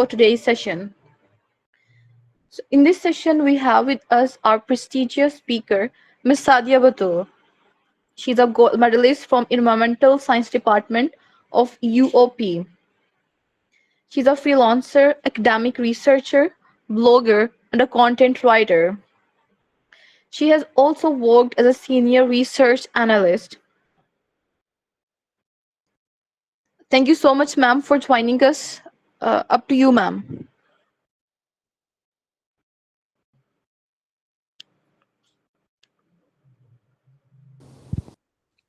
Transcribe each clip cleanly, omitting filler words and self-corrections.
for today's session. So in this session, we have with us our prestigious speaker, Ms. Sadia Batul. She's a gold medalist from Environmental Science Department of UOP. She's a freelancer, academic researcher, blogger, and a content writer. She has also worked as a senior research analyst. Thank you so much, ma'am, for joining us. Up to you, ma'am.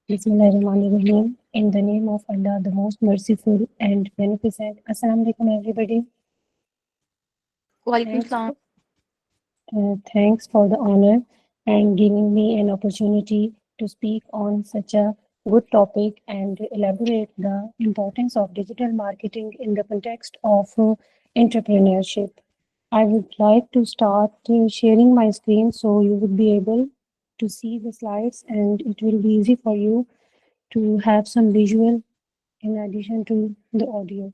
Bismillahirrahmanirrahim. In the name of Allah, the most merciful and beneficent. Assalamu alaikum, everybody. Walaikum Thanks salam. for, thanks for the honor and giving me an opportunity to speak on such a good topic and elaborate the importance of digital marketing in the context of entrepreneurship. I would like to start sharing my screen so you would be able to see the slides and it will be easy for you to have some visual in addition to the audio.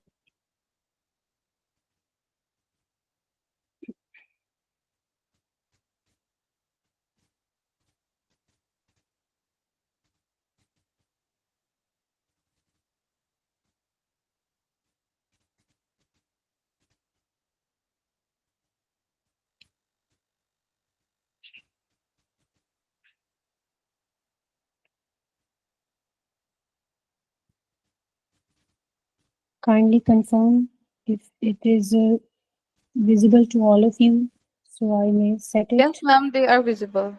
Kindly confirm if it is visible to all of you so I may set Yes, it. ma'am, they are visible.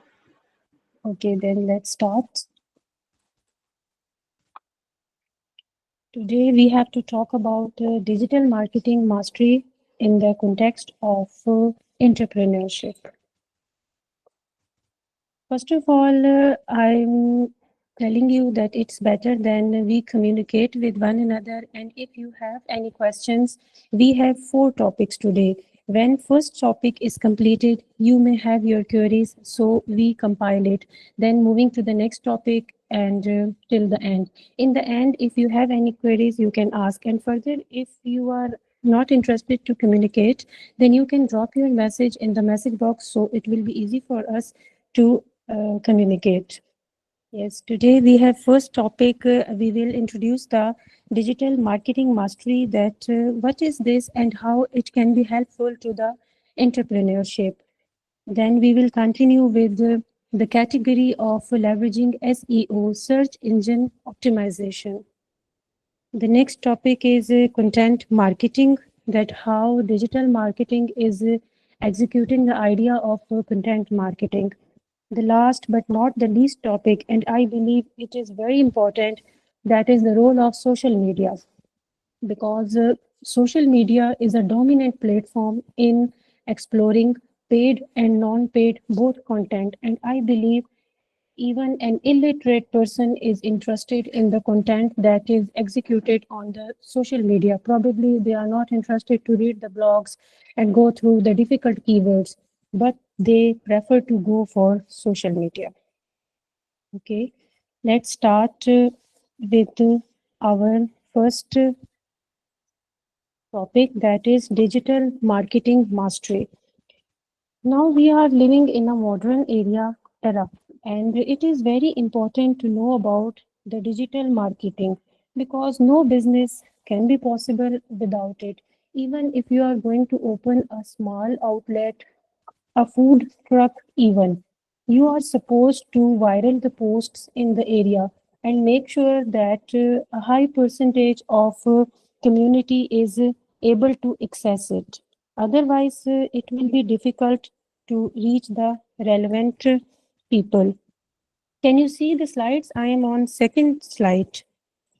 Okay, then let's start. Today we have to talk about digital marketing mastery in the context of entrepreneurship. First of all, I'm telling you that it's better than we communicate with one another. And if you have any questions, we have 4 topics today. When first topic is completed, you may have your queries, so we compile it. Then moving to the next topic and till the end. In the end, if you have any queries, you can ask. And further, if you are not interested to communicate, then you can drop your message in the message box, so it will be easy for us to communicate. Yes, today we have first topic. We will introduce the digital marketing mastery. That what is this and how it can be helpful to the entrepreneurship. Then we will continue with the category of leveraging SEO, search engine optimization. The next topic is content marketing. That how digital marketing is executing the idea of content marketing. The last but not the least topic, and I believe it is very important, that is the role of social media. Because social media is a dominant platform in exploring paid and non-paid both content. And I believe even an illiterate person is interested in the content that is executed on the social media. Probably they are not interested to read the blogs and go through the difficult keywords, but they prefer to go for social media. Okay, let's start with our first topic, that is digital marketing mastery. Now we are living in a modern era, and it is very important to know about the digital marketing because no business can be possible without it. Even if you are going to open a small outlet, a food truck even, you are supposed to viral the posts in the area and make sure that a high percentage of community is able to access it. Otherwise, it will be difficult to reach the relevant people. Can you see the slides? I am on second slide,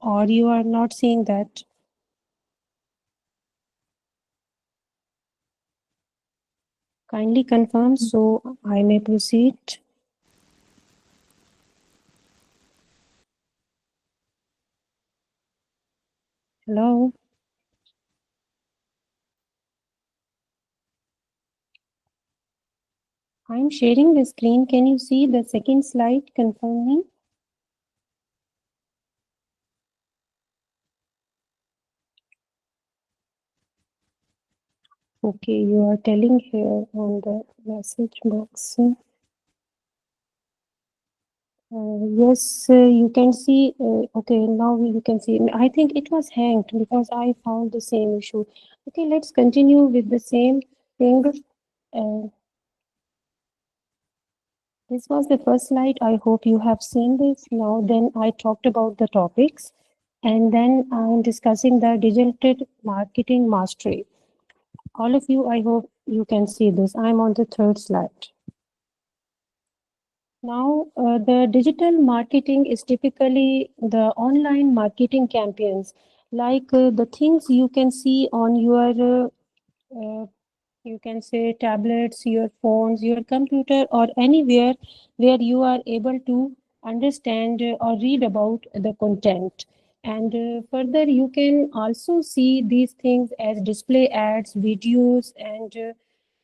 or you are not seeing that? Kindly confirm so I may proceed. Hello? I'm sharing the screen. Can you see the second slide confirming? Okay, you are telling here on the message box. Yes, you can see. Okay, now you can see. I think it was hanged because I found the same issue. Okay, let's continue with the same thing. Uh, this was the first slide. I hope you have seen this. Now, then I talked about the topics, and then I'm discussing the digital marketing mastery. All of you, I hope you can see this. I'm on the third slide. Now, the digital marketing is typically the online marketing campaigns, like the things you can see on your, you can say, tablets, your phones, your computer, or anywhere where you are able to understand or read about the content. And further, you can also see these things as display ads, videos, and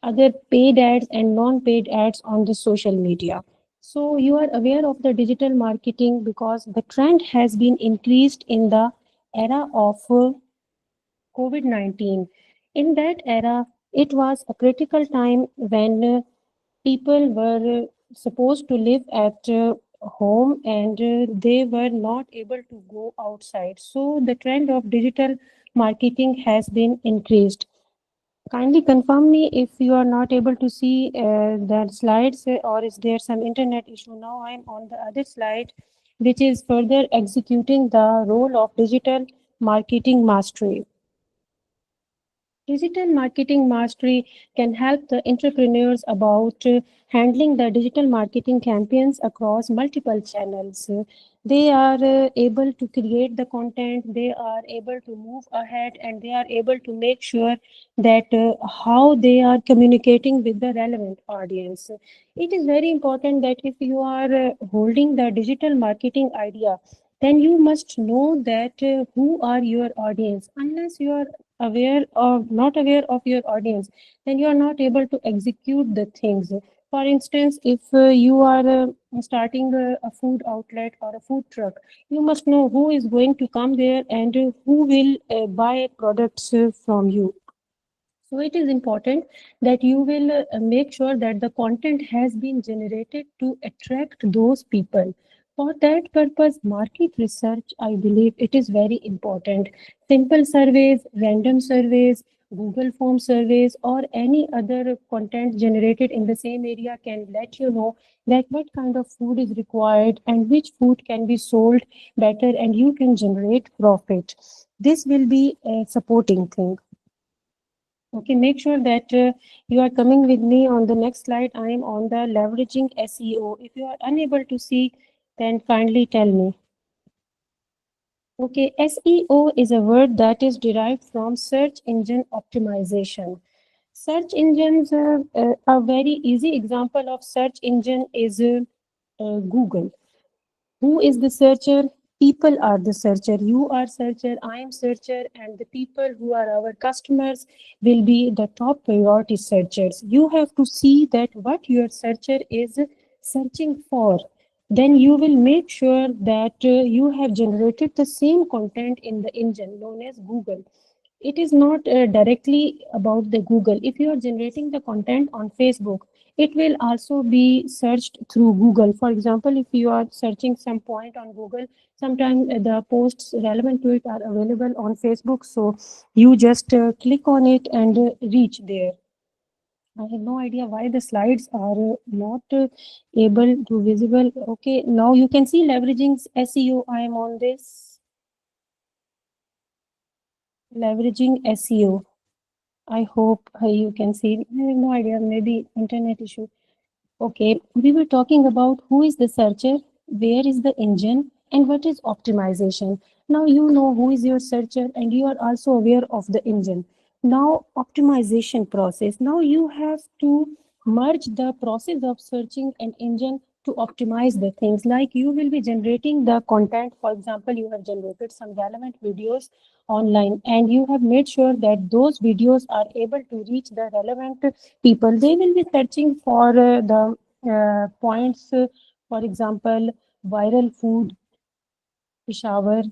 other paid ads and non-paid ads on the social media. So you are aware of the digital marketing because the trend has been increased in the era of COVID-19. In that era, it was a critical time when people were supposed to live at home and they were not able to go outside. So the trend of digital marketing has been increased. Kindly confirm me if you are not able to see the slides or is there some internet issue. Now I am on the other slide, which is further executing the role of digital marketing mastery. Digital marketing mastery can help the entrepreneurs about handling the digital marketing campaigns across multiple channels. They are able to create the content, they are able to move ahead, and they are able to make sure that how they are communicating with the relevant audience. It is very important that if you are holding the digital marketing idea, then you must know that who are your audience. Unless you are aware of not aware of your audience, then you are not able to execute the things. For instance, if you are starting a food outlet or a food truck, you must know who is going to come there and who will buy products from you. So it is important that you will make sure that the content has been generated to attract those people. For that purpose, market research, I believe it is very important. Simple surveys, random surveys, Google form surveys, or any other content generated in the same area can let you know that what kind of food is required and which food can be sold better and you can generate profit. This will be a supporting thing. Okay, make sure that you are coming with me on the next slide. I am on the leveraging SEO. If you are unable to see, then kindly tell me. Okay, SEO is a word that is derived from search engine optimization. Search engines, a very easy example of search engine is Google. Who is the searcher? People are the searcher. You are searcher, I am searcher, and the people who are our customers will be the top priority searchers. You have to see that what your searcher is searching for. Then you will make sure that you have generated the same content in the engine known as Google. It is not directly about the Google. If you are generating the content on Facebook, it will also be searched through Google. For example, if you are searching some point on Google, sometimes the posts relevant to it are available on Facebook. So you just click on it and reach there. I have no idea why the slides are not able to visible. Okay, now you can see leveraging SEO. I am on this leveraging SEO. I hope you can see. I have no idea, maybe internet issue. Okay, we were talking about who is the searcher, where is the engine, and what is optimization. Now you know who is your searcher, and you are also aware of the engine. Now, optimization process. Now you have to merge the process of searching an engine to optimize the things. Like you will be generating the content. For example, you have generated some relevant videos online, and you have made sure that those videos are able to reach the relevant people. They will be searching for the points, for example, viral food, Peshawar,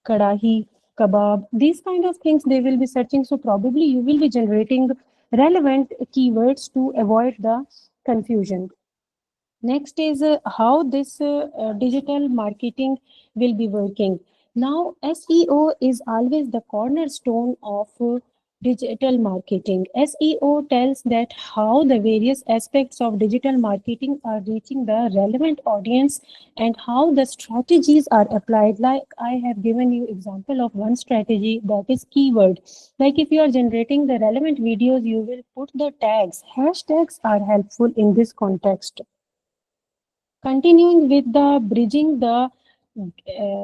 Kadahi, kebab, these kind of things they will be searching. So probably you will be generating relevant keywords to avoid the confusion. Next is how this digital marketing will be working. Now, SEO is always the cornerstone of digital marketing. SEO tells that how the various aspects of digital marketing are reaching the relevant audience and how the strategies are applied. Like I have given you example of one strategy, that is keyword. Like if you are generating the relevant videos, you will put the tags. Hashtags are helpful in this context. Continuing with the bridging the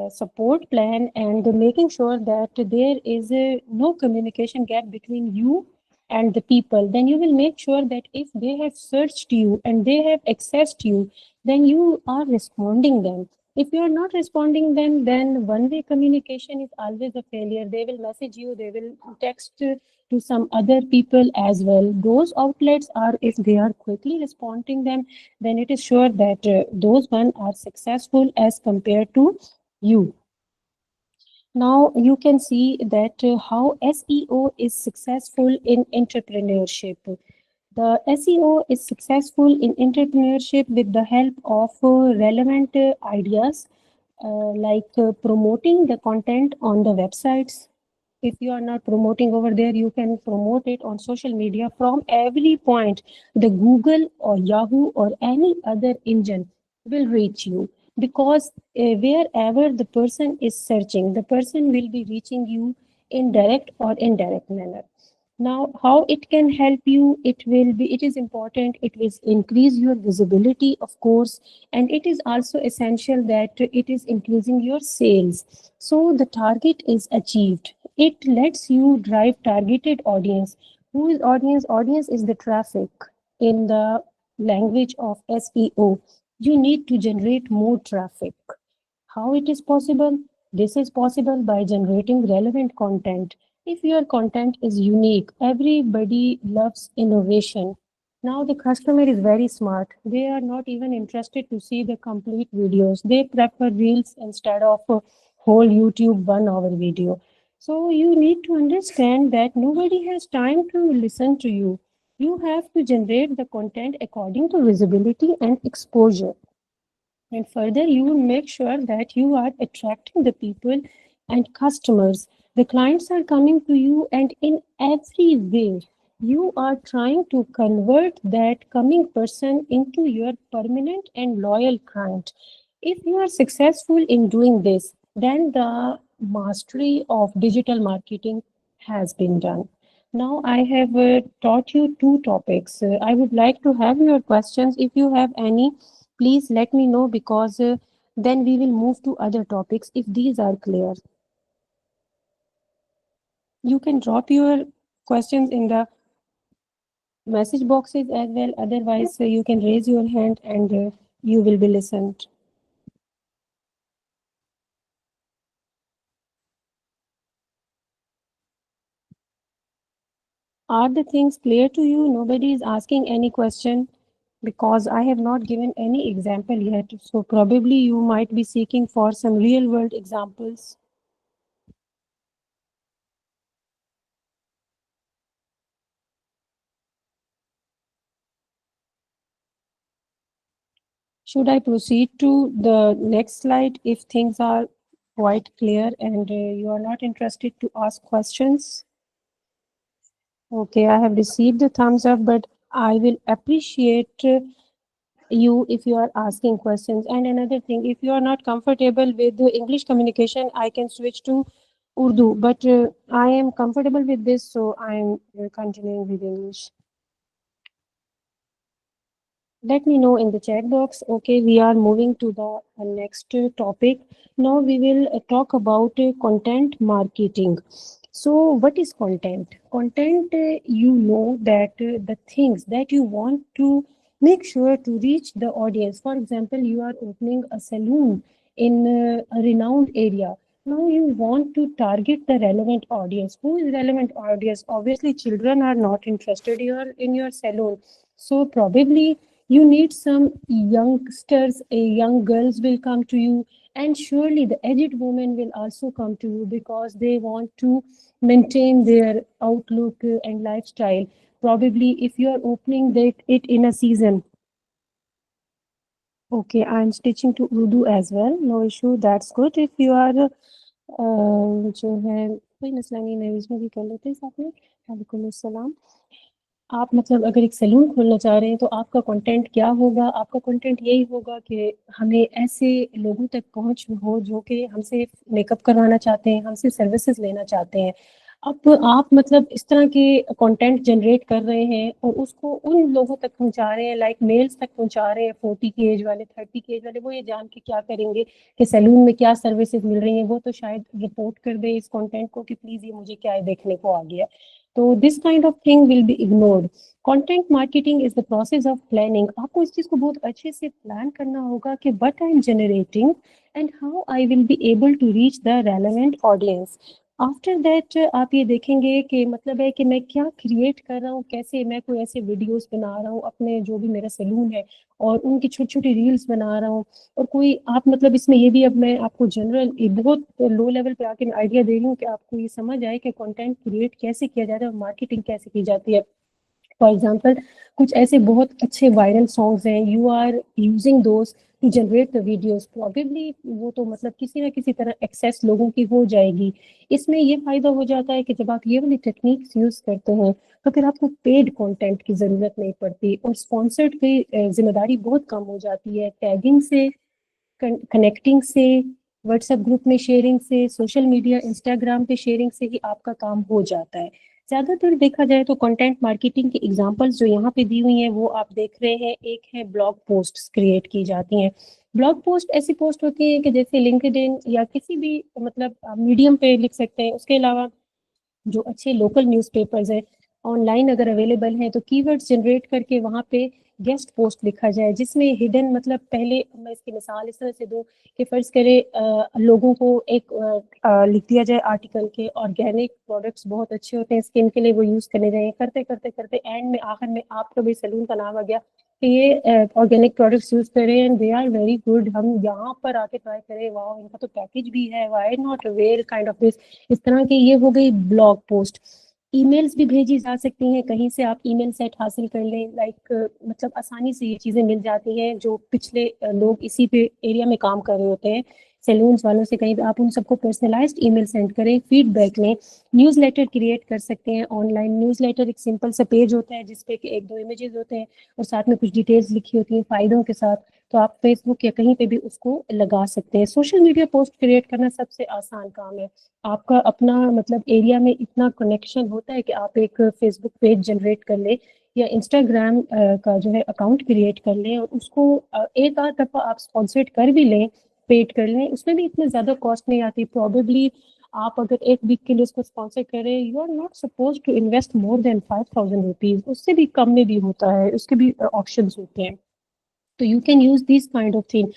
support plan and making sure that there is no communication gap between you and the people, then you will make sure that if they have searched you and they have accessed you, then you are responding them. If you are not responding them, then one-way communication is always a failure. They will message you, they will text to some other people as well. Those outlets are, if they are quickly responding them, then it is sure that those one are successful as compared to you. Now you can see that how SEO is successful in entrepreneurship. The SEO is successful in entrepreneurship with the help of relevant ideas like promoting the content on the websites. If you are not promoting over there, you can promote it on social media from every point. The Google or Yahoo or any other engine will reach you, because wherever the person is searching, the person will be reaching you in direct or indirect manner. Now, how it can help you, it is important, it will increase your visibility, of course, and it is also essential that it is increasing your sales. So the target is achieved. It lets you drive targeted audience. Who is audience? Audience is the traffic in the language of SEO. You need to generate more traffic. How it is possible? This is possible by generating relevant content. If your content is unique, everybody loves innovation. Now the customer is very smart. They are not even interested to see the complete videos. They prefer reels instead of a whole YouTube 1 hour video. So you need to understand that nobody has time to listen to you. You have to generate the content according to visibility and exposure. And further, you will make sure that you are attracting the people and customers. The clients are coming to you, and in every way, you are trying to convert that coming person into your permanent and loyal client. If you are successful in doing this, then the mastery of digital marketing has been done. Now, I have taught you 2 topics. I would like to have your questions. If you have any, please let me know, because then we will move to other topics if these are clear. You can drop your questions in the message boxes as well. Otherwise, you can raise your hand and you will be listened. Are the things clear to you? Nobody is asking any question, because I have not given any example yet. So probably you might be seeking for some real world examples. Should I proceed to the next slide if things are quite clear and you are not interested to ask questions? Okay, I have received the thumbs up, but I will appreciate you if you are asking questions. And another thing, if you are not comfortable with the English communication, I can switch to Urdu, but I am comfortable with this, so I am continuing with English. Let me know in the chat box. Okay, we are moving to the next topic. Now we will talk about content marketing. So what is content? Content, you know that the things that you want to make sure to reach the audience. For example, you are opening a salon in a renowned area. Now you want to target the relevant audience. Who is relevant audience? Obviously, children are not interested in your salon. So probably You need some youngsters, young girls will come to you, and surely the aged women will also come to you because they want to maintain their outlook and lifestyle. Probably if you are opening it in a season. Okay, I'm stitching to Urdu as well. No issue. That's good. If you are जो है कोई मसला नहीं, मैं इसमें भी कर लेते हैं साथ में. वालेकुम अस्सलाम. आप मतलब अगर एक सैलून खोलना चाह रहे हैं तो आपका कंटेंट क्या होगा? आपका कंटेंट यही होगा कि हमें ऐसे लोगों तक पहुँच हो जो कि हमसे मेकअप करवाना चाहते हैं, हमसे सर्विसेज लेना चाहते हैं. अब आप मतलब इस तरह के कंटेंट जनरेट कर रहे हैं और उसको उन लोगों तक पहुंचा रहे हैं, लाइक मेल्स तक पहुंचा रहे हैं, 40 की एज वाले, 30 की एज वाले. वो ये जान के क्या करेंगे कि सैलून में क्या सर्विसेज मिल रही हैं, वो तो शायद रिपोर्ट कर दे इस कंटेंट को कि प्लीज ये मुझे क्या है देखने को आ गया. तो this kind of thing will be ignored. Content marketing is the process of planning. आपको इस चीज को बहुत अच्छे से प्लान करना होगा कि what I am generating and how I will be able to reach the relevant audience. After that आप ये देखेंगे कि मतलब है कि मैं क्या क्रिएट कर रहा हूँ, कैसे मैं कोई ऐसे वीडियोस बना रहा हूँ अपने जो भी मेरा सैलून है और उनकी छोटी छोटी रील्स बना रहा हूँ. और कोई आप मतलब इसमें ये भी, अब मैं आपको जनरल बहुत लो लेवल पे आके आइडिया दे रही हूँ कि आपको ये समझ आए कि कंटेंट क्रिएट कैसे किया जाता है और मार्केटिंग कैसे की जाती है. फॉर एग्जाम्पल कुछ ऐसे बहुत अच्छे वायरल सॉन्ग्स हैं, you are using those to generate the videos. Probably वो तो मतलब किसी ना किसी तरह एक्सेस लोगों की हो जाएगी. इसमें ये फायदा हो जाता है कि जब आप ये वाली टेक्निक्स यूज करते हैं तो फिर आपको पेड कंटेंट की जरूरत नहीं पड़ती और स्पॉन्सर्ड की जिम्मेदारी बहुत कम हो जाती है. टैगिंग से, कनेक्टिंग से, व्हाट्सएप ग्रुप में शेयरिंग से, सोशल मीडिया इंस्टाग्राम पे शेयरिंग से ही आपका काम हो जाता है. ज़्यादातर देखा जाए तो कंटेंट मार्केटिंग की एग्जांपल्स जो यहाँ पे दी हुई हैं वो आप देख रहे हैं. एक है ब्लॉग पोस्ट्स क्रिएट की जाती हैं. ब्लॉग पोस्ट ऐसी पोस्ट होती है कि जैसे लिंक्डइन या किसी भी मतलब मीडियम पे लिख सकते हैं. उसके अलावा जो अच्छे लोकल न्यूज़पेपर्स हैं ऑनलाइन अगर अवेलेबल हैं तो कीवर्ड्स जनरेट करके वहाँ पे गेस्ट पोस्ट लिखा जाए जिसमें हिडन मतलब पहले मैं इसकी मिसाल इस तरह से दूँ कि फ़र्ज़ करें लोगों को एक लिख दिया जाए आर्टिकल के ऑर्गेनिक प्रोडक्ट्स बहुत अच्छे होते हैं स्किन के लिए, वो यूज़ करने जाएँ, करते करते करते एंड में आखिर में आपका भी सैलून का नाम आ गया कि ये ऑर्गेनिक प्रोडक्ट्स यूज़ करें and they are very good, हम यहाँ पर आके ट्राई करें, वाह इनका तो पैकेज भी है, why not aware kind of this. इस तरह की ये हो गई ब्लॉग पोस्ट. ईमेल्स भी भेजी जा सकती हैं, कहीं से आप ईमेल सेट हासिल कर लें, लाइक मतलब आसानी से ये चीज़ें मिल जाती हैं. जो पिछले लोग इसी पे एरिया में काम कर रहे होते हैं सैलून्स वालों से, कहीं आप उन सबको पर्सनलाइज्ड ईमेल सेंड करें, फीडबैक लें. न्यूज़लेटर क्रिएट कर सकते हैं ऑनलाइन. न्यूज़लेटर एक सिंपल सा पेज होता है जिसपे कि एक दो इमेजेस होते हैं और साथ में कुछ डिटेल्स लिखी होती हैं फ़ायदों के साथ. तो आप फेसबुक या कहीं पे भी उसको लगा सकते हैं. सोशल मीडिया पोस्ट क्रिएट करना सबसे आसान काम है. आपका अपना मतलब एरिया में इतना कनेक्शन होता है कि आप एक फेसबुक पेज जनरेट कर लें या इंस्टाग्राम का जो है अकाउंट क्रिएट कर लें और उसको एक आध दफ़ा आप स्पॉन्सर्ड कर भी लें, पेड कर लें. उसमें भी इतने ज़्यादा कॉस्ट नहीं आती. प्रॉबेबली आप अगर एक वीक के लिए उसको स्पॉन्सर करें, you are not suppose to invest more than 5000 rupees. उससे भी कम में भी होता है, उसके भी ऑप्शंस होते हैं. तो you can use this kind of thing.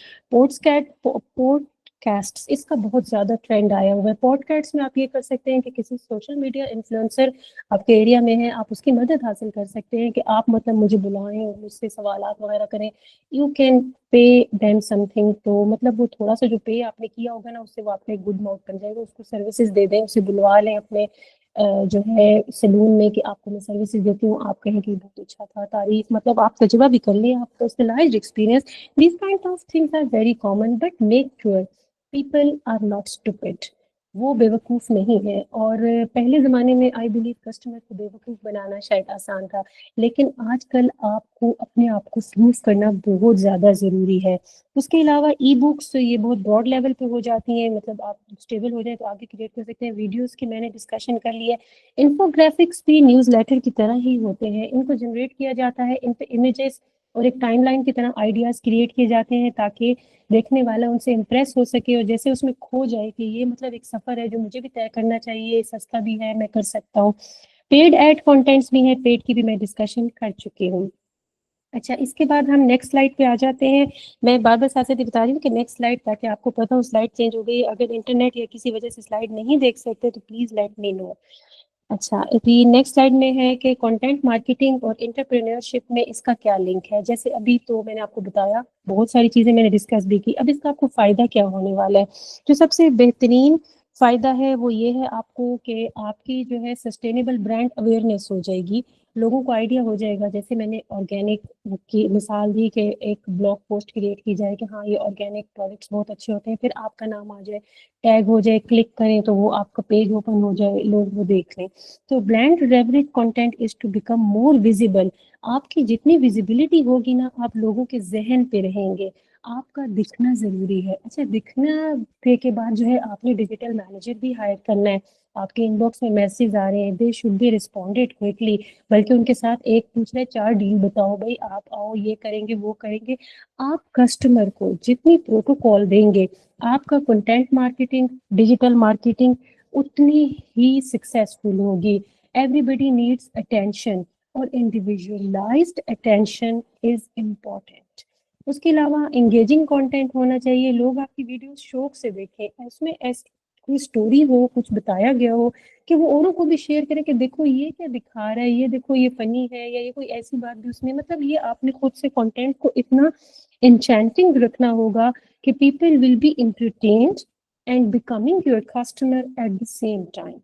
Podcasts इसका बहुत ज़्यादा ट्रेंड आया हुआ है. पॉडकास्ट में आप ये कर सकते हैं कि किसी सोशल मीडिया इन्फ्लुएंसर आपके एरिया में है, आप उसकी मदद हासिल कर सकते हैं कि आप मतलब मुझे बुलाएं और मुझसे सवालात वगैरह करें. You can pay them something. तो मतलब वो थोड़ा सा जो पे आपने किया होगा ना उससे वो आपका एक गुड माउथ बन जाएगा. उसको सर्विसेज दे दें, उसे बुलवा लें अपने जो है सैलून में कि आपको मैं सर्विसेज देती हूँ, आप कहें कि बहुत अच्छा था, तारीफ मतलब आप तजुर्बा भी कर लें, आप personalised experience. These kind of things are very common but make sure people are not stupid. वो बेवकूफ़ नहीं है. और पहले ज़माने में आई बिलीव कस्टमर को बेवकूफ़ बनाना शायद आसान था, लेकिन आजकल आपको अपने आप को प्रूव करना बहुत ज़्यादा ज़रूरी है. उसके अलावा ई बुक्स ये बहुत ब्रॉड लेवल पे हो जाती हैं, मतलब आप स्टेबल हो जाए तो आगे क्रिएट कर सकते हैं. वीडियोस की मैंने डिस्कशन कर ली है. इन्फोग्राफिक्स भी न्यूज़ लेटर की तरह ही होते हैं. इनको जनरेट किया जाता है, इन पे इमेजेस और एक टाइमलाइन की तरह आइडियाज़ क्रिएट किए जाते हैं ताकि देखने वाला उनसे इम्प्रेस हो सके और जैसे उसमें खो जाए कि ये मतलब एक सफ़र है जो मुझे भी तय करना चाहिए, सस्ता भी है, मैं कर सकता हूँ. पेड एड कंटेंट्स भी हैं, पेड की भी मैं डिस्कशन कर चुकी हूँ. अच्छा, इसके बाद हम नेक्स्ट स्लाइड पे आ जाते हैं. मैं बार बार साथ साथ बता रही हूँ कि नेक्स्ट स्लाइड, ताकि आपको पता हो स्लाइड चेंज हो गई. अगर इंटरनेट या किसी वजह से स्लाइड नहीं देख सकते तो प्लीज़ लेट मी नो. اچھا ابھی نیکسٹ سلائڈ میں ہے کہ کنٹینٹ مارکیٹنگ اور انٹرپرینورشپ میں اس کا کیا لنک ہے. جیسے ابھی تو میں نے آپ کو بتایا بہت ساری چیزیں میں نے ڈسکس بھی کی. اب اس کا آپ کو فائدہ کیا ہونے والا ہے. جو سب سے بہترین فائدہ ہے وہ یہ ہے آپ کو کہ آپ کی جو ہے سسٹینیبل برانڈ اویئرنیس ہو جائے گی. لوگوں کو آئیڈیا ہو جائے گا. جیسے میں نے آرگینک کی مثال دی کہ ایک بلاگ پوسٹ کریٹ کی جائے کہ ہاں یہ آرگینک پروڈکٹس بہت اچھے ہوتے ہیں, پھر آپ کا نام آ جائے, ٹیگ ہو جائے, کلک کریں تو وہ آپ کا پیج اوپن ہو جائے, لوگ وہ دیکھ لیں. تو brand relevant content is to become more visible. آپ کی جتنی ویزیبلٹی ہوگی نا آپ لوگوں کے ذہن پہ رہیں گے. آپ کا دکھنا ضروری ہے. اچھا دکھنا پہ کے بعد جو ہے آپ نے ڈیجیٹل مینیجر بھی ہائر کرنا ہے. آپ کے ان باکس میں میسیج آ رہے ہیں, they should be responded quickly. بلکہ ان کے ساتھ ایک پوچھ رہے 4 ڈیل بتاؤ بھائی, آپ آؤ یہ کریں گے وہ کریں گے. آپ کسٹمر کو جتنی پروٹوکال دیں گے آپ کا کنٹینٹ مارکیٹنگ ڈیجیٹل مارکیٹنگ اتنی ہی سکسیسفل ہوگی. ایوری بڈی نیڈس اٹینشن اور انڈیویژلائزڈ اٹینشن از امپورٹینٹ. اس کے علاوہ انگیجنگ کنٹینٹ ہونا چاہیے. لوگ آپ کی ویڈیوز شوق سے دیکھیں, اس میں کوئی اسٹوری ہو, کچھ بتایا گیا ہو کہ وہ اوروں کو بھی شیئر کریں کہ دیکھو یہ کیا دکھا رہا ہے, یہ دیکھو یہ فنی ہے, یا یہ کوئی ایسی بات بھی اس میں. مطلب یہ آپ نے خود سے کنٹینٹ کو اتنا انچینٹنگ رکھنا ہوگا کہ people will be entertained and becoming your customer at the same time.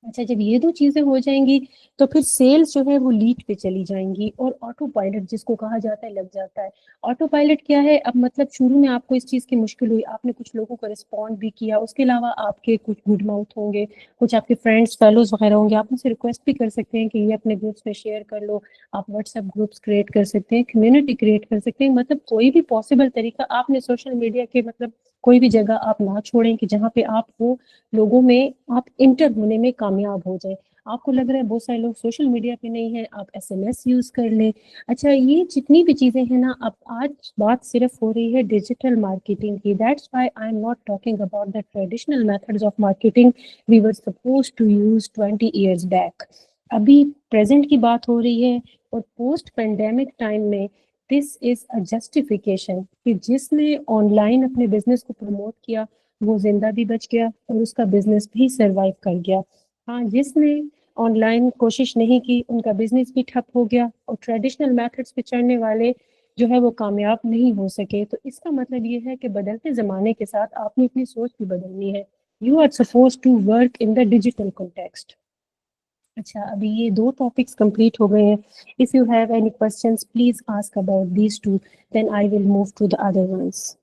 اچھا جب یہ 2 چیزیں ہو جائیں گی تو پھر سیلز جو ہے وہ لیڈ پہ چلی جائیں گی, اور آٹو پائلٹ جس کو کہا جاتا ہے لگ جاتا ہے. آٹو پائلٹ کیا ہے؟ اب مطلب شروع میں آپ کو اس چیز کی مشکل ہوئی, آپ نے کچھ لوگوں کو رسپونڈ بھی کیا, اس کے علاوہ آپ کے کچھ گڈ ماؤتھ ہوں گے, کچھ آپ کے فرینڈس فیلوز وغیرہ ہوں گے, آپ ان سے ریکویسٹ بھی کر سکتے ہیں کہ یہ اپنے گروپس میں شیئر کر لو. آپ واٹس ایپ گروپس کریٹ کر سکتے ہیں, کمیونٹی کریٹ کر سکتے ہیں. مطلب کوئی بھی پاسبل طریقہ آپ نے سوشل میڈیا کے مطلب کوئی بھی جگہ آپ نہ چھوڑیں کہ جہاں پہ آپ وہ لوگوں میں آپ انٹر ہونے میں کامیاب ہو جائیں. آپ کو لگ رہا ہے بہت سارے لوگ سوشل میڈیا پہ نہیں ہیں, آپ SMS یوز کر لیں. اچھا یہ جتنی بھی چیزیں ہیں نا, اب آج بات صرف ہو رہی ہے ڈیجیٹل مارکیٹنگ کی. That's why I am not talking about the traditional methods of marketing we were suppose to use 20 years back. ابھی پریزنٹ کی بات ہو رہی ہے, اور پوسٹ پینڈیمک ٹائم میں دس از اے جسٹیفیکیشن کہ جس نے آن لائن اپنے بزنس کو پروموٹ کیا وہ زندہ بھی بچ گیا اور اس کا بزنس بھی سروائیو کر گیا. ہاں جس نے آن لائن کوشش نہیں کی ان کا بزنس بھی ٹھپ ہو گیا, اور ٹریڈیشنل میتھڈس پہ چڑھنے والے جو ہے وہ کامیاب نہیں ہو سکے. تو اس کا مطلب یہ ہے کہ بدلتے زمانے کے ساتھ آپ نے اپنی سوچ بھی بدلنی ہے. You are suppose to work in the digital context. اچھا ابھی یہ 2 ٹاپکس کمپلیٹ ہو گئے ہیں. If you have any questions please ask about these 2, then I will move to the other ones.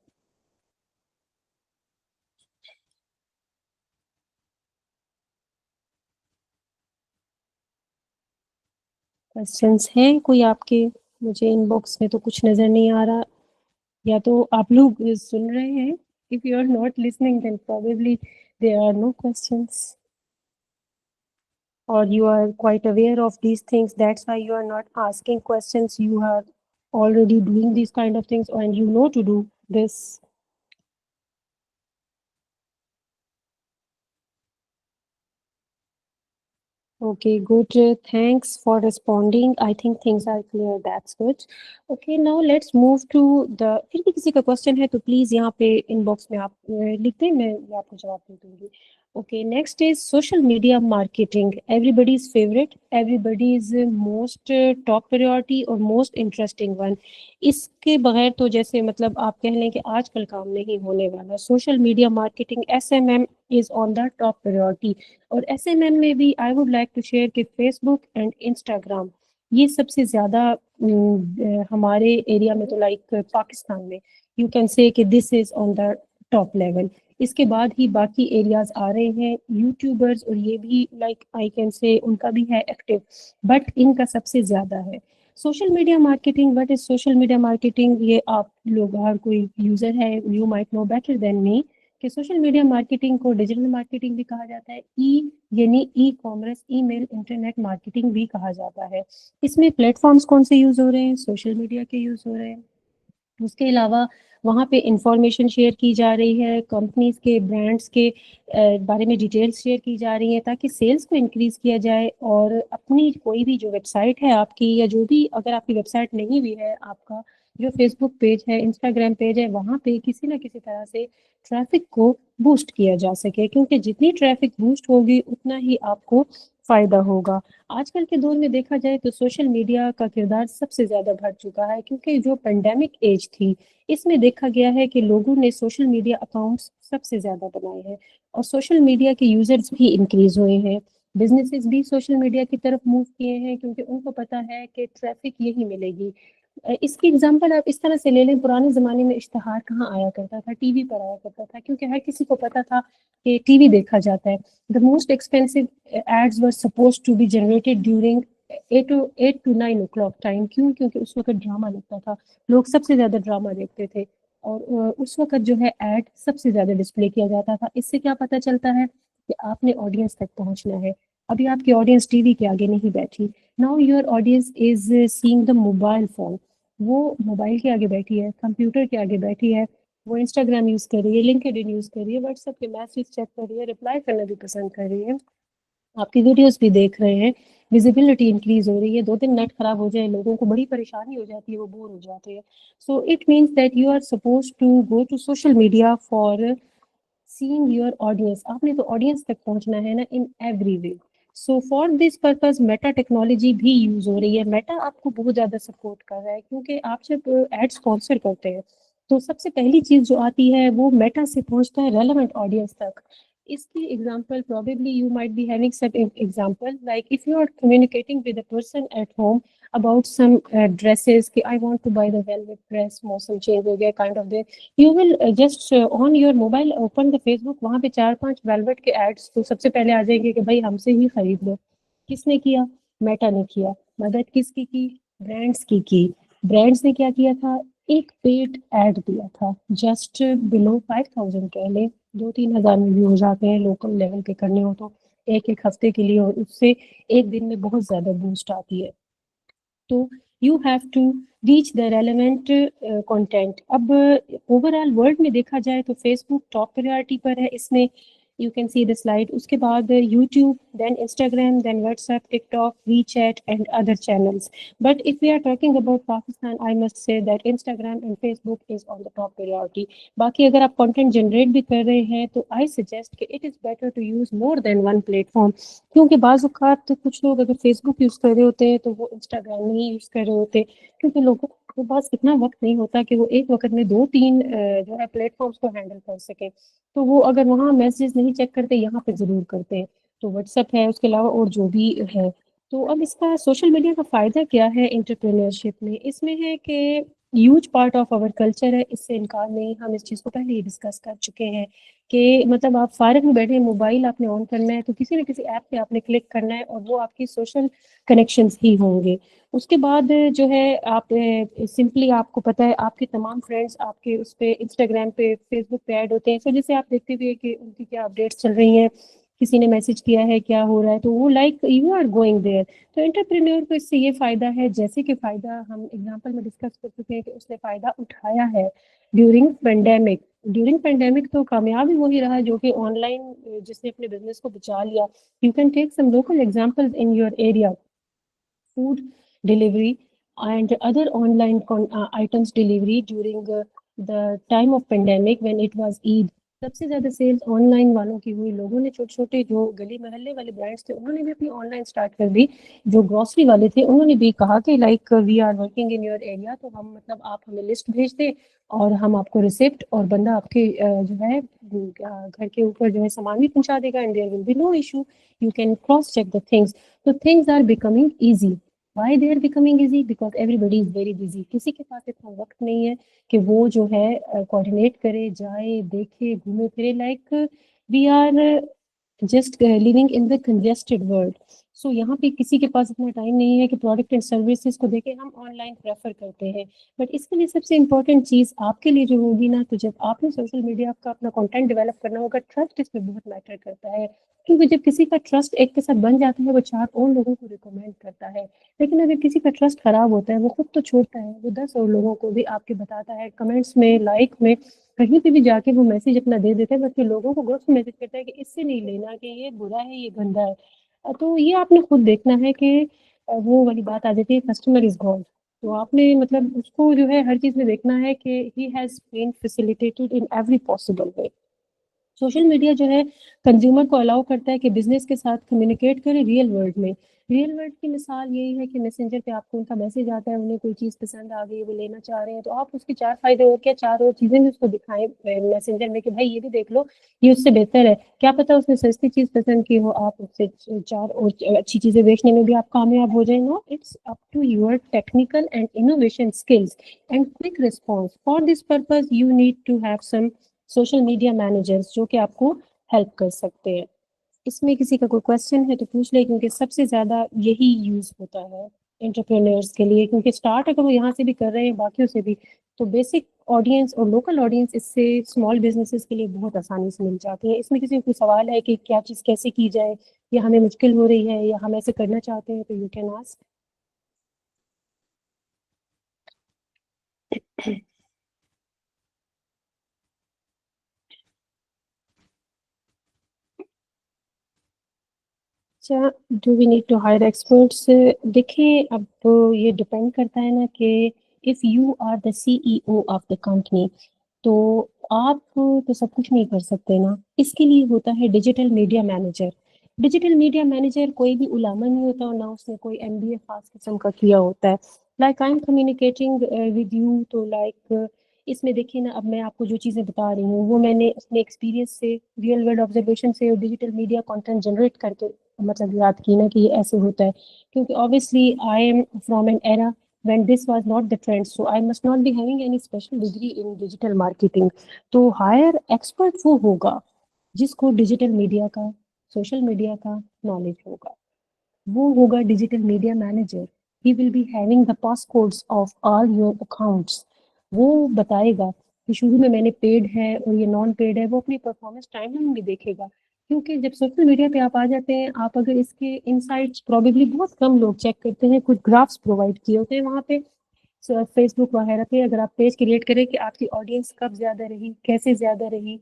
Questions ہیں کوئی آپ کے؟ مجھے ان باکس میں تو کچھ نظر نہیں آ رہا, یا تو آپ لوگ سن رہے ہیں. if you are not listening then probably there are no questions, or you are quite aware of these things, that's why you are not asking questions. You are already doing these kind of things and you know to do this. Okay, good. Thanks for responding. I think things are clear. That's good. Okay, now let's move to the. پھر بھی کسی کا question ہے تو please یہاں پہ inbox میں آپ لکھ دیں, میں آپ کو جواب دے دوں گی. Okay, next is social media marketing. Everybody's favorite, everybody's most top priority or most interesting one. اس کے بغیر تو جیسے مطلب آپ کہہ لیں کہ آج کل کام نہیں ہونے والا. Social media marketing SMM is on the top priority. اور SMM میں بھی I would like to share کہ فیس بک اینڈ انسٹاگرام یہ سب سے زیادہ ہمارے ایریا میں تو لائک پاکستان میں یو کین سے کہ دس از آن دا ٹاپ لیول. اس کے بعد ہی باقی ایریاز آ رہے ہیں. یوٹیوبرز اور یہ بھی لائک آئی کین سے ان کا بھی ہے ایکٹیو, بٹ ان کا سب سے زیادہ ہے. Social media marketing. What is social media marketing? یہ آپ لوگ ہر کوئی یوزر ہے, you might know better than me کہ سوشل میڈیا مارکیٹنگ کو ڈیجیٹل مارکیٹنگ بھی کہا جاتا ہے. یعنی e commerce, email, internet marketing بھی کہا جاتا ہے. اس میں پلیٹ فارمز کون سے یوز ہو رہے ہیں؟ سوشل میڈیا کے یوز ہو رہے ہیں. اس کے علاوہ وہاں پہ انفارمیشن شیئر کی جا رہی ہے, کمپنیز کے برانڈس کے بارے میں ڈیٹیلز شیئر کی جا رہی ہیں تاکہ سیلز کو انکریز کیا جائے. اور اپنی کوئی بھی جو ویب سائٹ ہے آپ کی, یا جو بھی اگر آپ کی ویب سائٹ نہیں بھی ہے, آپ کا جو فیس بک پیج ہے, انسٹاگرام پیج ہے, وہاں پہ کسی نہ کسی طرح سے ٹریفک کو بوسٹ کیا جا سکے, کیونکہ جتنی ٹریفک بوسٹ ہوگی اتنا ہی آپ کو فائدہ ہوگا. آج کل کے دور میں دیکھا جائے تو سوشل میڈیا کا کردار سب سے زیادہ بڑھ چکا ہے کیونکہ جو پینڈیمک ایج تھی اس میں دیکھا گیا ہے کہ لوگوں نے سوشل میڈیا اکاؤنٹس سب سے زیادہ بنائے ہیں اور سوشل میڈیا کے یوزرز بھی انکریز ہوئے ہیں. بزنسز بھی سوشل میڈیا کی طرف موو کیے ہیں کیونکہ ان کو پتہ ہے کہ ٹریفک یہی ملے گی. اس کی اگزامپل آپ اس طرح سے لے لیں, پرانے زمانے میں اشتہار کہاں آیا کرتا تھا, ٹی وی پر آیا کرتا تھا کیونکہ ہر کسی کو پتہ تھا کہ ٹی وی دیکھا جاتا ہے. The most expensive ads were supposed to be generated during 8 to 9 o'clock time. کیوں؟ کیونکہ اس وقت ڈرامہ لگتا تھا, لوگ سب سے زیادہ ڈرامہ دیکھتے تھے اور اس وقت جو ہے ایڈ سب سے زیادہ ڈسپلے کیا جاتا تھا. اس سے کیا پتہ چلتا ہے کہ آپ نے آڈینس تک پہنچنا ہے. ابھی آپ کی آڈینس ٹی وی کے آگے نہیں بیٹھی. Now your audience is seeing the mobile phone. وہ موبائل کے آگے بیٹھی ہے, کمپیوٹر کے آگے بیٹھی ہے, وہ انسٹاگرام یوز کر رہی ہے, لنکڈ ان یوز کر رہی ہے, واٹس ایپ کے میسیج چیک کر رہی ہے, رپلائی کرنا بھی پسند کر رہی ہے, آپ کی ویڈیوز بھی دیکھ رہے ہیں, ویزیبلٹی انکریز ہو رہی ہے. 2 دن نیٹ خراب ہو جائے لوگوں کو بڑی پریشانی ہو جاتی ہے, وہ بور ہو جاتے ہیں. So it means that you are suppose to go to social media for seeing your audience. آپ نے تو آڈینس تک پہنچنا ہے نا in every way. So for this purpose Meta technology بھی یوز ہو رہی ہے. میٹا آپ کو بہت زیادہ سپورٹ کر رہا ہے کیونکہ آپ جب ایڈ اسپانسر کرتے ہیں تو سب سے پہلی چیز جو آتی ہے وہ میٹا سے پہنچتا ہے ریلیونٹ آڈینس تک. اس کی example probably you might be having some example like if you are communicating with a person at home about some dresses کہ I want to buy the velvet dress, موسم change ہو گیا kind of day, you will just on your mobile open the Facebook, وہاں پہ 4-5 velvet کے ads تو سب سے پہلے آ جائیں گے کہ بھائی ہم سے ہی خرید لو. کس نے کیا؟ میٹا نے کیا. مدد کس کی؟ برانڈس کی. برانڈس نے کیا کیا تھا؟ ایک پیڈ ایڈ دیا تھا جسٹ بلو 5000 کہہ لیں, 2-3 ہزار میں بھی ہو جاتے ہیں لوکل لیول پہ کرنے ہو تو, ایک ہفتے کے لیے, اور اس سے ایک دن میں بہت زیادہ بوسٹ آتی ہے. تو you have to reach the relevant content. اب اوور آل ورلڈ میں دیکھا جائے تو فیس بک ٹاپ پریارٹی پر ہے. اس میں you can see the slide. اس کے بعد YouTube, then Instagram, then WhatsApp, TikTok, WeChat and other channels. But if we are talking about Pakistan, I must say that Instagram and Facebook is on the top priority. باقی اگر آپ content generate بھی کر رہے ہیں تو I suggest کہ it is better to use more than one platform. کیونکہ بعض اوقات کچھ لوگ اگر فیس بک یوز کر رہے ہوتے ہیں تو وہ انسٹاگرام نہیں یوز کر رہے ہوتے کیونکہ لوگوں کے پاس اتنا وقت نہیں ہوتا کہ وہ ایک وقت میں 2-3 جو ہے پلیٹ فارمس کو ہینڈل کر سکیں. تو وہ اگر وہاں میسیجز نہیں چیک کرتے, یہاں پہ ضرور کرتے ہیں. تو واٹس ایپ ہے, اس کے علاوہ اور جو بھی ہے. تو اب اس کا سوشل میڈیا کا فائدہ کیا ہے انٹرپرینورشپ میں؟ اس میں ہے کہ huge part of our culture ہے, اس سے انکار نہیں. ہم اس چیز کو پہلے ہی ڈسکس کر چکے ہیں کہ مطلب آپ فارغ میں بیٹھے, موبائل آپ نے آن کرنا ہے تو کسی نہ کسی ایپ پہ آپ نے کلک کرنا ہے اور وہ آپ کی سوشل کنیکشنز ہی ہوں گے. اس کے بعد جو ہے آپ سمپلی, آپ کو پتہ ہے آپ کے تمام فرینڈس آپ کے اس پہ انسٹاگرام پہ, فیس بک پہ ایڈ ہوتے ہیں. اس وجہ سے آپ دیکھتے ہوئے کہ ان کی کیا اپڈیٹس چل رہی ہیں, کسی نے میسج کیا ہے, کیا ہو رہا ہے, تو وہ like you are going there. تو انٹرپرینور کو اس سے یہ فائدہ ہے, جیسے کہ فائدہ ہم ایگزامپل میں ڈسکس کر چکے ہیں کہ اس نے فائدہ اٹھایا ہے ڈیورنگ پینڈیمک. ڈیورنگ پینڈیمک تو کامیابی وہی رہا جو کہ آن لائن جس نے اپنے بزنس کو بچا لیا. You can take some local example in your area, food delivery and other online items delivery during the time of pandemic when it was Eid. سب سے زیادہ سیلز آن لائن والوں کی ہوئی. لوگوں نے چھوٹے چھوٹے جو گلی محلے والے برانڈس تھے انہوں نے بھی اپنی آن لائن اسٹارٹ کر دی. جو گروسری والے تھے انہوں نے بھی کہا کہ like we are working in your area, تو ہم مطلب آپ ہمیں لسٹ بھیج دیں اور ہم آپ کو ریسیپٹ اور بندہ آپ کے جو ہے گھر کے اوپر جو ہے سامان بھی پہنچا دے گا, and there will be no issue, you can cross check the things. تو things are becoming easy. Why they are becoming easy? Because everybody is very busy. کسی کے پاس اتنا وقت نہیں ہے کہ وہ جو ہے کوآرڈینیٹ کرے, جائے, دیکھے, گھومے پھرے. Like we are just living in the congested world. So یہاں پہ کسی کے پاس اتنا ٹائم نہیں ہے کہ پروڈکٹ اینڈ سروسز کو دیکھے. ہم آن لائن پریفر کرتے ہیں. بٹ اس کے لیے سب سے امپورٹنٹ چیز آپ کے لیے جو ہوگی نا, تو جب آپ نے سوشل میڈیا کا اپنا کنٹینٹ ڈیولپ کرنا ہوگا, ٹرسٹ اس میں بہت میٹر کرتا ہے. کیونکہ جب کسی کا ٹرسٹ ایک کے ساتھ بن جاتا ہے وہ 4 اور لوگوں کو ریکمینڈ کرتا ہے. لیکن اگر کسی کا ٹرسٹ خراب ہوتا ہے وہ خود تو چھوڑتا ہے, وہ 10 اور لوگوں کو بھی آپ کے بتاتا ہے, کمنٹس میں, لائک میں, کہیں پہ بھی جا کے وہ میسج اپنا دے دیتا ہے, بلکہ لوگوں کو گروپ میں میسج کرتا ہے کہ اس سے نہیں لینا, کہ یہ برا ہے, یہ گندا ہے. تو یہ آپ نے خود دیکھنا ہے کہ وہ والی بات آ جاتی ہے کسٹمر از گاڈ. تو آپ نے مطلب اس کو جو ہے ہر چیز میں دیکھنا ہے کہ he has been facilitated in every possible way. Social media جو ہے کنزیومر کو الاؤ کرتا ہے کہ بزنس کے ساتھ کمیونیکیٹ کرے ریئل ورلڈ میں. ریئل ورلڈ کی مثال یہی ہے کہ میسنجر پہ آپ کو ان کا میسج آتا ہے, انہیں کوئی چیز پسند آ گئی, وہ لینا چاہ رہے ہیں, تو آپ اس کے 4 فائدے اور کیا 4 اور چیزیں بھی اس کو دکھائیں میسنجر میں کہ بھائی یہ بھی دیکھ لو, یہ اس سے بہتر ہے. کیا پتہ اس نے سستی چیز پسند کی ہو, آپ اس سے 4 اور اچھی چیزیں بیچنے میں بھی آپ کامیاب ہو جائیں. No, it's up to your technical and innovation skills and quick response. For this purpose you need to have some social media managers جو کہ آپ کو ہیلپ کر سکتے ہیں. اس میں کسی کا کوئی کویسچن ہے تو پوچھ لیں, کیونکہ سب سے زیادہ یہی یوز ہوتا ہے انٹرپرینورس کے لیے, کیونکہ اسٹارٹ اگر وہ یہاں سے بھی کر رہے ہیں باقیوں سے بھی, تو بیسک آڈینس اور لوکل آڈینس اس سے اسمال بزنسز کے لیے بہت آسانی سے مل جاتی ہے. اس میں کسی کو کوئی سوال ہے کہ کیا چیز کیسے کی جائے, یا ہمیں مشکل ہو رہی ہے, یا ہم ایسے کرنا چاہتے ہیں, تو یو کین آسک. اچھا, do we need to hire experts? دیکھیں, اب یہ ڈپینڈ کرتا ہے نا کہ if you are the CEO of the company, تو آپ تو سب کچھ نہیں کر سکتے نا. اس کے لیے ہوتا ہے digital media manager. Digital media manager کوئی بھی علامہ نہیں ہوتا, اور نہ اس نے کوئی MBA خاص قسم کا کیا ہوتا ہے. Like I am communicating with you, تو لائک اس میں دیکھیے نا, اب میں آپ کو جو چیزیں بتا رہی ہوں وہ میں نے اپنے ایکسپیرینس سے, ریئل ورلڈ آبزرویشن سے, اور ڈیجیٹل میڈیا کنٹینٹ جنریٹ کر کے مطلب یاد کی نا کہ یہ ایسے ہوتا ہے. کیونکہ obviously I am from an era when this was not the trend, so I must not be having any special degree in digital marketing. تو hire expert وہ ہوگا جس کو ڈیجیٹل میڈیا کا, سوشل میڈیا کا نالج ہوگا. وہ ہوگا digital media manager. He will be having the pass codes of all your accounts. وہ بتائے گا کہ شروع میں نے پیڈ ہے اور یہ نان پیڈ ہے. وہ اپنی پرفارمنس ٹائم لائن بھی دیکھے گا, کیونکہ جب سوشل میڈیا پہ آپ آ جاتے ہیں, آپ اگر اس کے انسائٹس پروبیبلی بہت کم لوگ چیک کرتے ہیں, کچھ گرافس پرووائڈ کیے ہوتے ہیں وہاں پہ فیس بک وغیرہ پہ. اگر آپ پیج کریٹ کریں کہ آپ کی آڈینس کب زیادہ رہی, کیسے زیادہ رہی,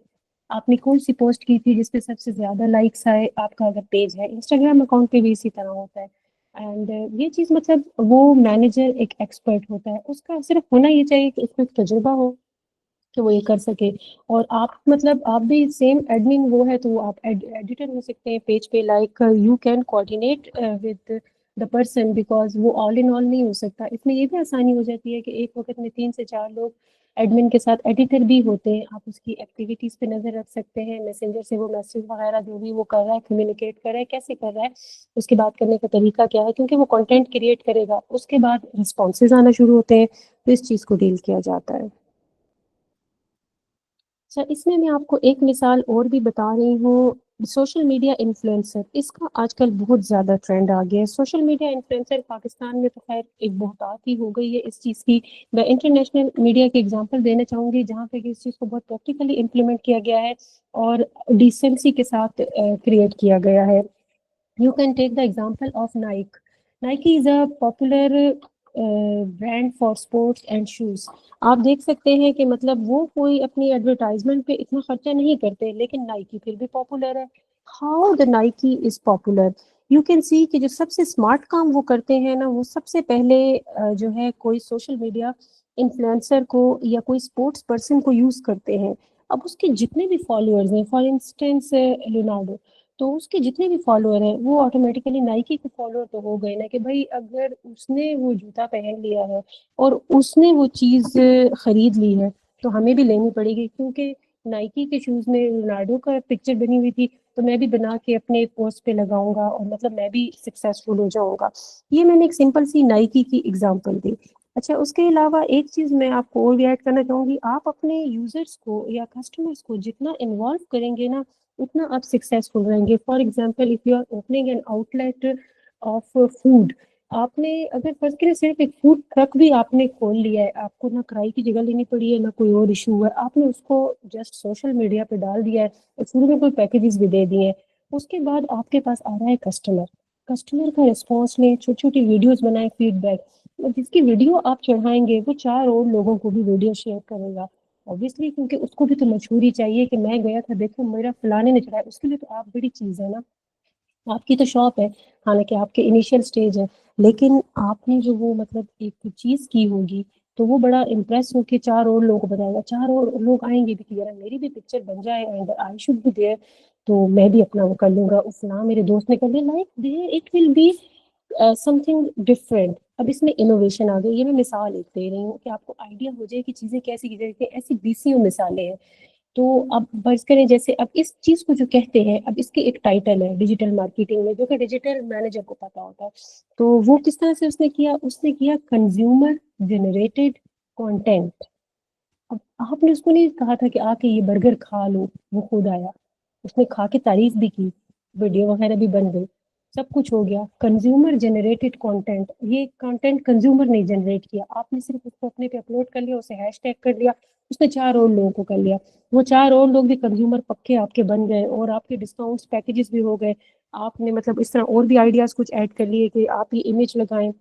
آپ نے کون سی پوسٹ کی تھی جس پہ سب سے زیادہ لائکس آئے, آپ کا اگر پیج ہے. انسٹاگرام اکاؤنٹ پہ بھی اسی طرح ہوتا ہے. اینڈ یہ چیز مطلب وہ مینیجر ایک ایکسپرٹ ہوتا ہے, اس کا صرف ہونا یہ چاہیے کہ اس میں تجربہ ہو کہ وہ یہ کر سکے. اور آپ مطلب آپ بھی سیم ایڈمن وہ ہے, تو آپ ایڈیٹر ہو سکتے ہیں پیج پہ. Like you can coordinate with the person, because وہ آل ان آل نہیں ہو سکتا. اس میں یہ بھی آسانی ہو جاتی ہے کہ ایک وقت میں 3 سے 4 لوگ ایڈمن کے ساتھ ایڈیٹر بھی ہوتے ہیں. آپ اس کی ایکٹیویٹیز پہ نظر رکھ سکتے ہیں, میسنجر سے وہ میسج وغیرہ جو بھی وہ کر رہا ہے, کمیونیکیٹ کر رہا ہے, کیسے کر رہا ہے, اس کی بات کرنے کا طریقہ کیا ہے, کیونکہ وہ کنٹینٹ کریٹ کرے گا. اس کے بعد رسپانسز آنا شروع ہوتے ہیں, تو اس چیز کو ڈیل کیا جاتا ہے. اچھا, اس میں آپ کو ایک مثال اور بھی بتا رہی ہوں. سوشل میڈیا انفلوئنسر, اس کا آج کل بہت زیادہ ٹرینڈ آ گیا ہے. سوشل میڈیا انفلوئنسر پاکستان میں تو خیر ایک بہتات ہی ہو گئی ہے اس چیز کی. میں انٹرنیشنل میڈیا کی اگزامپل دینا چاہوں گی جہاں پہ اس چیز کو بہت پریکٹیکلی امپلیمنٹ کیا گیا ہے اور ڈیسنسی کے ساتھ کریٹ کیا گیا ہے. You can take the example of Nike. Nike is a popular brand for sports and shoes. آپ دیکھ سکتے ہیں کہ مطلب وہ کوئی اپنی ایڈورٹائزمنٹ پہ اتنا خرچہ نہیں کرتے, لیکن نائکی پھر بھی پاپولر ہے. How the Nike is popular, you can سی کہ جو سب سے اسمارٹ کام وہ کرتے ہیں نا, وہ سب سے پہلے جو ہے کوئی سوشل میڈیا انفلوئنسر کو یا کوئی اسپورٹس پرسن کو یوز کرتے ہیں. اب اس کے جتنے بھی فالوورز ہیں, فار انسٹنس لیونارڈو, تو اس کے جتنے بھی فالوور ہیں وہ آٹومیٹیکلی نائکی کے فالوور تو ہو گئے نا, کہ بھائی اگر اس نے وہ جوتا پہن لیا ہے اور اس نے وہ چیز خرید لی ہے تو ہمیں بھی لینی پڑے گی. کیونکہ نائکی کے شوز میں رونالڈو کا پکچر بنی ہوئی تھی, تو میں بھی بنا کے اپنے پوسٹ پہ لگاؤں گا اور مطلب میں بھی سکسیزفل ہو جاؤں گا. یہ میں نے ایک سمپل سی نائکی کی اگزامپل دی. اچھا, اس کے علاوہ ایک چیز میں آپ کو اور بھی ایڈ کرنا چاہوں گی. آپ اپنے یوزرس کو یا کسٹمرس کو جتنا انوالو کریں گے نا, اتنا آپ سکسیزفل رہیں گے. For example, if you are opening an outlet of food, آپ نے اگر فرض کریں صرف ایک فوڈ ٹرک بھی آپ نے کھول لیا ہے, آپ کو نہ کرائی کی جگہ لینی پڑی ہے نہ کوئی اور ایشو ہے, آپ نے اس کو جسٹ سوشل میڈیا پہ ڈال دیا ہے اور شروع میں کوئی پیکیجز بھی دے دیے ہیں. اس کے بعد آپ کے پاس آ رہا ہے کسٹمر کا رسپانس لیں, چھوٹی چھوٹی ویڈیوز بنائیں, فیڈ بیک, جس کی ویڈیو آپ چڑھائیں گے وہ 4 اور لوگوں کو بھی ویڈیو شیئر کرے گا. اوبیسلی کیونکہ اس کو بھی تو مشہوری چاہیے کہ میں گیا تھا, دیکھو میرا فلانے نے چڑھایا. اس کے لیے تو آپ بڑی چیز ہے نا, آپ کی تو شاپ ہے, حالانکہ آپ کے انیشیل سٹیج ہے, لیکن آپ نے جو وہ مطلب ایک چیز کی ہوگی تو وہ بڑا امپریس ہو کے 4 اور لوگوں کو بتائے گا، 4 اور لوگ آئیں گے بھی کہ یار میری بھی پکچر بن جائے and I should be there, تو میں بھی اپنا وہ کر لوں گا، فلاں میرے دوست نے کر لیا، like there it will be something different. اب اس میں انوویشن آ گئی. یہ میں مثال ایک دے رہی ہوں کہ آپ کو آئیڈیا ہو جائے کہ چیزیں کیسی کی جائے. ایسی بیسیوں مثالیں ہیں. تو اب فرض کریں جیسے اب اس چیز کو جو کہتے ہیں، اب اس کے ایک ٹائٹل ہے ڈیجیٹل مارکیٹنگ میں، جو کہ ڈیجیٹل مینیجر کو پتا ہوتا ہے. تو وہ کس طرح سے اس نے کیا کنزیومر جنریٹڈ کانٹینٹ. اب آپ نے اس کو نہیں کہا تھا کہ آ کے یہ برگر کھا لو، وہ خود آیا، اس نے کھا کے تعریف بھی کی، ویڈیو وغیرہ بھی بن گئی، سب کچھ ہو گیا. کنزیومر جنریٹڈ کانٹینٹ، یہ کانٹینٹ کنزیومر نے جنریٹ کیا، آپ نے صرف اس کو اپنے پہ اپلوڈ کر لیا، اسے ہیش ٹیگ کر لیا، اس نے 4 اور لوگوں کو کر لیا. وہ 4 اور لوگ بھی کنزیومر پکے آپ کے بن گئے، اور آپ کے ڈسکاؤنٹس پیکیجز بھی ہو گئے. آپ نے مطلب اس طرح اور بھی آئیڈیاز کچھ ایڈ کر لیے کہ آپ یہ امیج لگائیں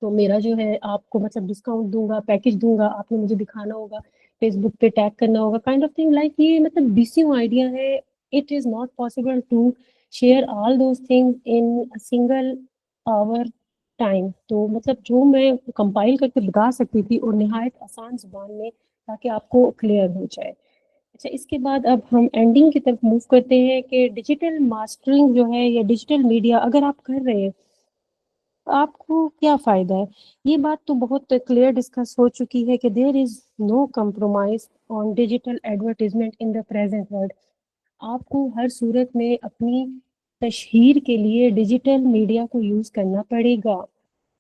تو میرا جو ہے آپ کو مطلب ڈسکاؤنٹ دوں گا، پیکیج دوں گا، آپ نے مجھے دکھانا ہوگا، فیس بک پہ ٹیگ کرنا ہوگا، کائنڈ آف تھنگ. لائک یہ مطلب بیسیوں آئیڈیا ہے. It is not possible to share all those thing in single hour time. تو مطلب جو میں کمپائل کر کے بتا سکتی تھی اور نہایت آسان زبان میں، تاکہ آپ کو کلیئر ہو جائے. اچھا، اس کے بعد اب ہم اینڈنگ کی طرف موو کرتے ہیں کہ ڈیجیٹل ماسٹرنگ جو ہے یا ڈیجیٹل میڈیا اگر آپ کر رہے ہیں آپ کو کیا فائدہ ہے. یہ بات تو بہت کلیئر ڈسکس ہو چکی ہے کہ there is no compromise on digital advertisement in the present world. آپ کو ہر صورت میں اپنی تشہیر کے لیے ڈیجیٹل میڈیا کو یوز کرنا پڑے گا.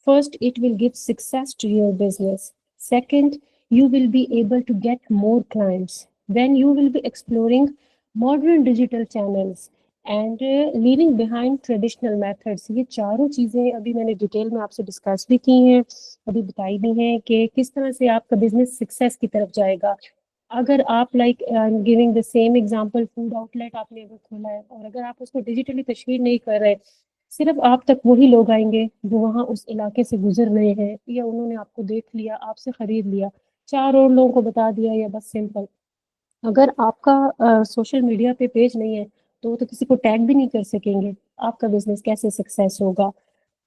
First it will give success to your business. Second you will be able to get more clients. Then you will be exploring modern digital channels and leaving behind traditional methods. یہ چاروں چیزیں ابھی میں نے detail میں آپ سے discuss بھی کی ہیں، ابھی بتائی بھی ہیں کہ کس طرح سے آپ کا بزنس سکسیس کی طرف جائے گا. اگر آپ like giving the same example, food outlet آپ نے اگر کھولا ہے اور اگر آپ اس کو ڈیجیٹلی تشہیر نہیں کر رہے، صرف آپ تک وہی لوگ آئیں گے جو وہاں اس علاقے سے گزر رہے ہیں یا انہوں نے آپ کو دیکھ لیا، آپ سے خرید لیا، 4 اور لوگوں کو بتا دیا، یا بس سمپل. اگر آپ کا سوشل میڈیا پہ پیج نہیں ہے تو وہ تو کسی کو ٹیگ بھی نہیں کر سکیں گے، آپ کا بزنس کیسے سکسیس ہوگا.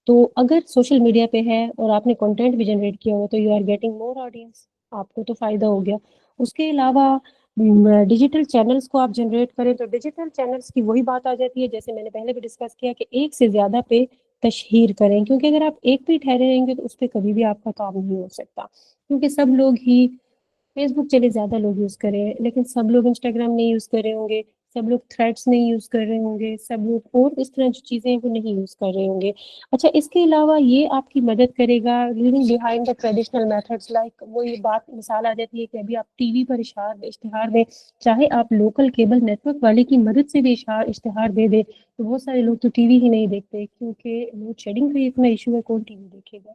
تو اگر سوشل میڈیا پہ ہے اور آپ نے کنٹینٹ بھی جنریٹ کیا ہوا تو you are getting more audience, آپ کو تو فائدہ ہو گیا. اس کے علاوہ ڈیجیٹل چینلز کو آپ جنریٹ کریں تو ڈیجیٹل چینلز کی وہی بات آ جاتی ہے جیسے میں نے پہلے بھی ڈسکس کیا کہ ایک سے زیادہ پہ تشہیر کریں، کیونکہ اگر آپ ایک پہ ٹھہرے رہیں گے تو اس پہ کبھی بھی آپ کا کام نہیں ہو سکتا. کیونکہ سب لوگ ہی فیس بک چلے زیادہ لوگ یوز کر رہے ہیں، لیکن سب لوگ انسٹاگرام نہیں یوز کر رہے ہوں گے، سب لوگ تھریڈس نہیں یوز کر رہے ہوں گے، سب لوگ اور اس طرح جو چیزیں ہیں وہ نہیں یوز کر رہے ہوں گے. اچھا، اس کے علاوہ یہ آپ کی مدد کرے گا leaving behind the traditional methods. Like وہ یہ بات مثال آ جاتی ہے کہ ابھی آپ ٹی وی پر اشتہار دیں، چاہے آپ لوکل کیبل نیٹ ورک والے کی مدد سے بھی اشتہار دے دیں تو بہت سارے لوگ تو ٹی وی ہی نہیں دیکھتے، کیونکہ لوڈ شیڈنگ کا اتنا ایشو ہے، کون ٹی وی دیکھے گا.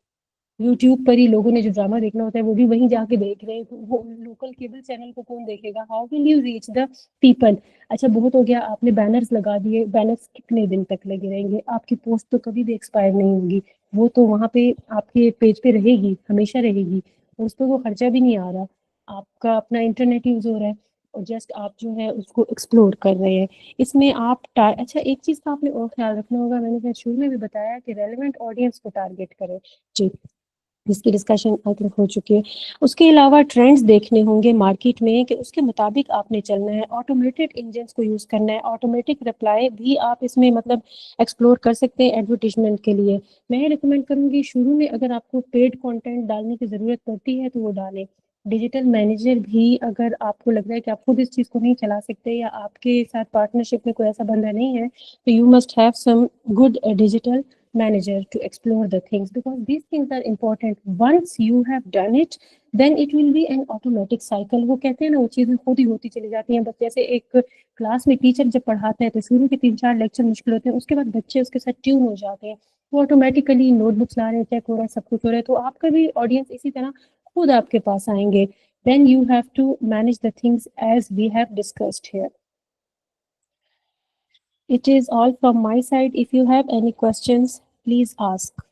یوٹیوب پر ہی لوگوں نے جو ڈرامہ دیکھنا ہوتا ہے وہ بھی وہیں جا کے دیکھ رہے ہیں، تو وہ لوکل کیبل چینل کو کون دیکھے گا. How will you reach the people. اچھا، بہت ہو گیا، آپ نے بینرز لگا دیے، بینرز کتنے دن تک لگے رہیں گے؟ آپ کی پوسٹ تو کبھی بھی ایکسپائر نہیں ہوگی، وہ تو وہاں پہ آپ کے پیج پہ رہے گی، ہمیشہ رہے گی، اور اس پہ وہ خرچہ بھی نہیں آ رہا، آپ کا اپنا انٹرنیٹ یوز ہو رہا ہے اور جسٹ آپ جو ہے اس کو ایکسپلور کر رہے ہیں. اس میں آپ اچھا ایک چیز کا آپ نے اور خیال رکھنا ہوگا، میں نے شروع میں بھی بتایا کہ ریلیونٹ آڈینس کو ٹارگیٹ کریں. جی، جس کی ڈسکشن آئی تھنک ہو چکی ہے. اس کے علاوہ ٹرینڈز دیکھنے ہوں گے مارکیٹ میں کہ اس کے مطابق آپ نے چلنا ہے. آٹومیٹڈ انجنس کو یوز کرنا ہے، آٹومیٹک رپلائی بھی آپ اس میں مطلب ایکسپلور کر سکتے ہیں ایڈورٹیزمنٹ کے لیے. میں ریکمینڈ کروں گی شروع میں اگر آپ کو پیڈ کانٹینٹ ڈالنے کی ضرورت پڑتی ہے تو وہ ڈالیں. ڈیجیٹل مینیجر بھی اگر آپ کو لگ رہا ہے کہ آپ خود اس چیز کو نہیں چلا سکتے یا آپ کے ساتھ پارٹنرشپ میں کوئی ایسا بندہ نہیں ہے تو you must have some good digital manager to explore the things, because these things are important. Once you have done it, then it will be an automatic cycle. وہ کہتے ہیں نا وہ چیزیں خود ہی ہوتی چلی جاتی ہیں. بس جیسے ایک کلاس میں ٹیچر جب پڑھاتا ہے تو شروع کے 3-4 لیکچر مشکل ہوتے ہیں، اس کے بعد بچے اس کے ساتھ ٹیون ہو جاتے ہیں، وہ آٹومیٹیکلی نوٹ بکس لا رہے ہیں، چیک ہو رہا ہے، سب کچھ ہو رہا ہے. تو آپ کا بھی آڈینس اسی طرح خود آپ کے پاس آئیں گے. Then you have to manage the things as we have discussed here. It is all from my side. If you have any questions, please ask.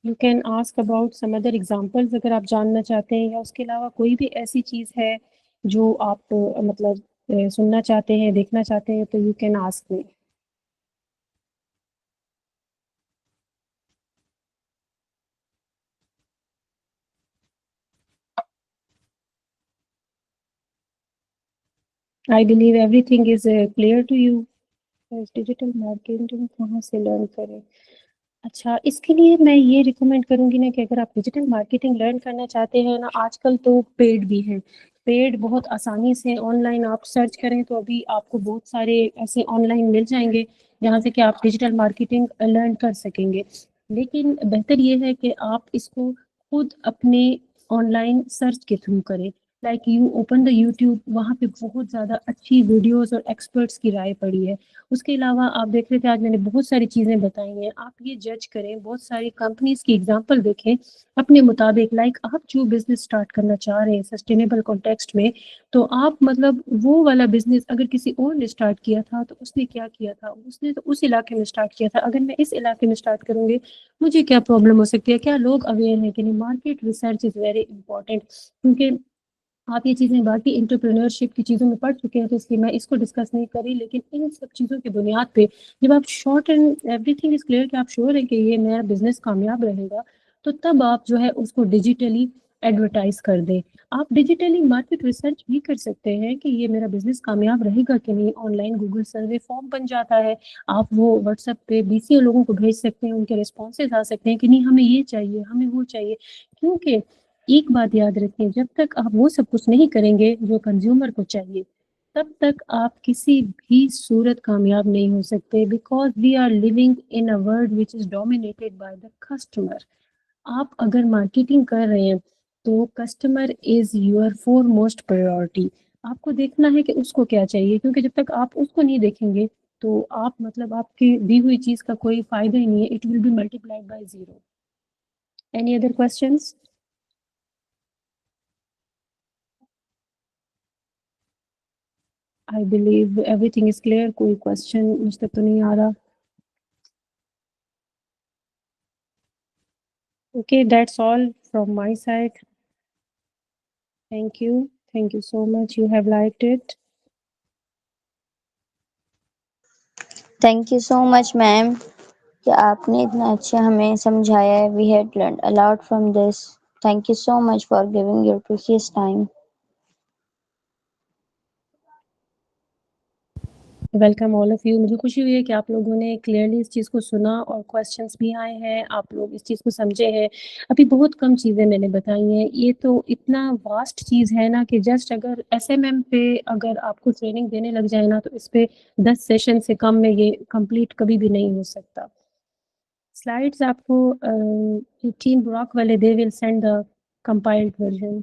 You can ask about some other examples اگر آپ جاننا چاہتے ہیں، یا اس کے علاوہ کوئی بھی ایسی چیز ہے جو آپ مطلب سننا چاہتے ہیں, دیکھنا چاہتے ہیں, تو you can ask me. I believe everything is clear to you. Digital marketing کہاں سے لرن کریں؟ اچھا, اس کے لیے میں یہ ریکمینڈ کروں گی نا کہ اگر آپ ڈیجیٹل مارکیٹنگ لرن کرنا چاہتے ہیں نا, آج کل تو پیڈ بھی ہیں, پیڈ بہت آسانی سے آن لائن آپ سرچ کریں تو ابھی آپ کو بہت سارے ایسے آن لائن مل جائیں گے جہاں سے کہ آپ ڈیجیٹل مارکیٹنگ لرن کر سکیں گے. لیکن بہتر یہ ہے کہ آپ اس کو خود اپنے آن لائن سرچ کے تھرو کریں. Like you open the YouTube, وہاں پہ بہت زیادہ اچھی ویڈیوز اور ایکسپرٹس کی رائے پڑی ہے. اس کے علاوہ آپ دیکھ رہے تھے آج میں نے بہت ساری چیزیں بتائی ہیں, آپ یہ جج کریں, بہت ساری کمپنیز کی اگزامپل دیکھیں اپنے مطابق. لائک آپ جو بزنس اسٹارٹ کرنا چاہ رہے ہیں سسٹینیبل کانٹیکسٹ میں, تو آپ مطلب وہ والا بزنس اگر کسی اور نے اسٹارٹ کیا تھا تو اس نے کیا کیا تھا, اس نے تو اس علاقے میں اسٹارٹ کیا تھا, اگر میں اس علاقے میں اسٹارٹ کروں گی مجھے کیا پرابلم ہو سکتی ہے, کیا لوگ اویئر ہیں کہ نہیں. Market research is very important, کیونکہ آپ یہ چیزیں باقی انٹرپرینورشپ کی چیزوں میں پڑھ چکے ہیں تو اس لیے میں اس کو ڈسکس نہیں کری. لیکن ان سب چیزوں کی بنیاد پہ جب آپ short and every thing is clear کہ آپ شیور ہیں کہ یہ میرا بزنس کامیاب رہے گا, تو تب آپ جو ہے اس کو ڈیجیٹلی ایڈورٹائز کر دیں. آپ ڈیجیٹلی مارکیٹ ریسرچ بھی کر سکتے ہیں کہ یہ میرا بزنس کامیاب رہے گا کہ نہیں. Online Google survey form بن جاتا ہے, آپ وہ واٹس ایپ پہ 20 لوگوں کو بھیج سکتے ہیں, ان کے رسپانسز آ سکتے ہیں کہ نہیں ہمیں یہ چاہیے, ہمیں وہ چاہیے. کیونکہ ایک بات یاد رکھیں, جب تک آپ وہ سب کچھ نہیں کریں گے جو کنزیومر کو چاہیے, تب تک آپ کسی بھی صورت کامیاب نہیں ہو سکتے. Because we are living in a world which is dominated by the customer. آپ اگر مارکیٹنگ کر رہے ہیں تو customer is your foremost priority. آپ کو دیکھنا ہے کہ اس کو کیا چاہیے, کیونکہ جب تک آپ اس کو نہیں دیکھیں گے تو آپ مطلب آپ کی دی ہوئی چیز کا کوئی فائدہ ہی نہیں ہے. It will be multiplied by 0. Any other questions? I believe everything is clear. کوئی question مجھ تک تو نہیں آ رہا. Okay, that's all from my side. Thank you. Thank you so much. You have liked it. Thank you so much ma'am کہ آپ نے اتنا اچھا ہمیں سمجھایا ہے. We had learn a lot from this. Thank you so much for giving your precious time. Welcome all of you. مجھے خوشی ہوئی ہے کہ آپ لوگوں نے کلیئرلی اس چیز کو سنا اور کویشچنس بھی آئے ہیں, آپ لوگ اس چیز کو سمجھے ہیں. ابھی بہت کم چیزیں میں نے بتائی ہیں, یہ تو اتنا واسٹ چیز ہے نا کہ جسٹ اگر SMM پہ اگر آپ کو ٹریننگ دینے لگ جائے نا تو اس پہ 10 سیشن سے کم میں یہ کمپلیٹ کبھی بھی نہیں ہو سکتا. سلائڈس آپ کو ٹیم براک والے they will send the compiled version.